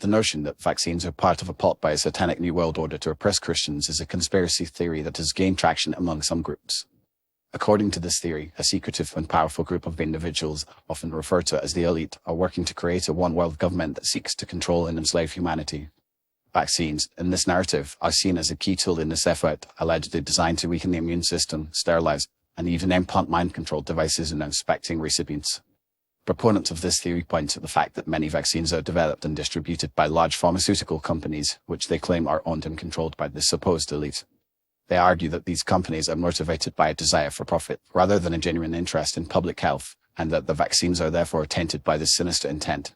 The notion that vaccines are part of a plot by a satanic New World Order to oppress Christians is a conspiracy theory that has gained traction among some groups. According to this theory, a secretive and powerful group of individuals, often referred to as the elite, are working to create a one-world government that seeks to control and enslave humanity. Vaccines, in this narrative, are seen as a key tool in this effort, allegedly designed to weaken the immune system, sterilize, and even implant mind-control devices in unsuspecting recipients. Proponents of this theory point to the fact that many vaccines are developed and distributed by large pharmaceutical companies, which they claim are owned and controlled by the supposed elite. They argue that these companies are motivated by a desire for profit, rather than a genuine interest in public health, and that the vaccines are therefore tainted by this sinister intent.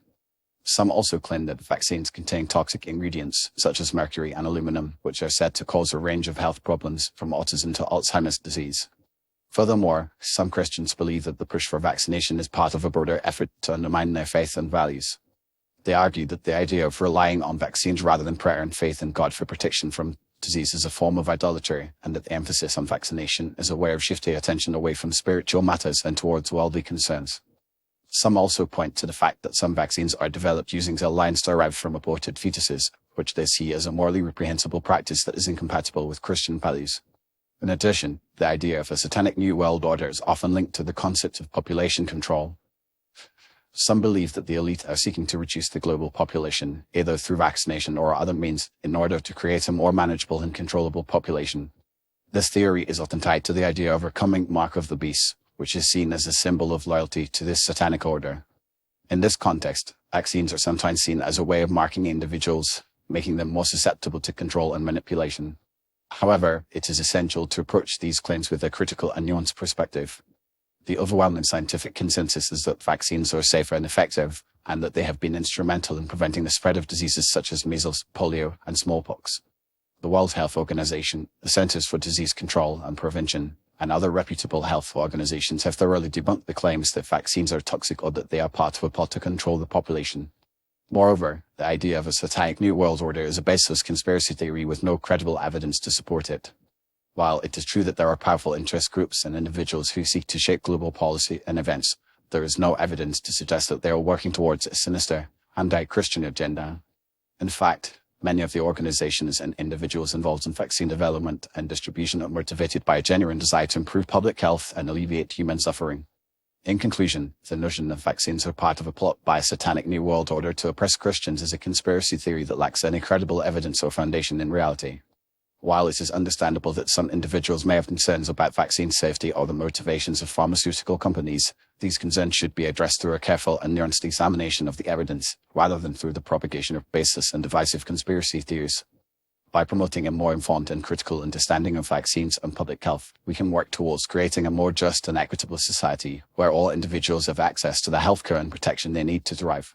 Some also claim that vaccines contain toxic ingredients, such as mercury and aluminum, which are said to cause a range of health problems, from autism to Alzheimer's disease. Furthermore, some Christians believe that the push for vaccination is part of a broader effort to undermine their faith and values. They argue that the idea of relying on vaccines rather than prayer and faith in God for protection from disease is a form of idolatry, and that the emphasis on vaccination is a way of shifting attention away from spiritual matters and towards worldly concerns. Some also point to the fact that some vaccines are developed using cell lines derived from aborted fetuses, which they see as a morally reprehensible practice that is incompatible with Christian values. In addition, the idea of a satanic New World Order is often linked to the concept of population control. Some believe that the elite are seeking to reduce the global population, either through vaccination or other means, in order to create a more manageable and controllable population. This theory is often tied to the idea of a coming mark of the beast, which is seen as a symbol of loyalty to this satanic order. In this context, vaccines are sometimes seen as a way of marking individuals, making them more susceptible to control and manipulation. However, it is essential to approach these claims with a critical and nuanced perspective. The overwhelming scientific consensus is that vaccines are safe and effective, and that they have been instrumental in preventing the spread of diseases such as measles, polio, and smallpox. The World Health Organization, the Centers for Disease Control and Prevention, and other reputable health organizations have thoroughly debunked the claims that vaccines are toxic or that they are part of a plot to control the population. Moreover, the idea of a satanic New World Order is a baseless conspiracy theory with no credible evidence to support it. While it is true that there are powerful interest groups and individuals who seek to shape global policy and events, there is no evidence to suggest that they are working towards a sinister, anti-Christian agenda. In fact, many of the organizations and individuals involved in vaccine development and distribution are motivated by a genuine desire to improve public health and alleviate human suffering. In conclusion, the notion that vaccines are part of a plot by a satanic New World Order to oppress Christians is a conspiracy theory that lacks any credible evidence or foundation in reality. While it is understandable that some individuals may have concerns about vaccine safety or the motivations of pharmaceutical companies, these concerns should be addressed through a careful and nuanced examination of the evidence, rather than through the propagation of baseless and divisive conspiracy theories. By promoting a more informed and critical understanding of vaccines and public health, we can work towards creating a more just and equitable society where all individuals have access to the healthcare and protection they need to thrive.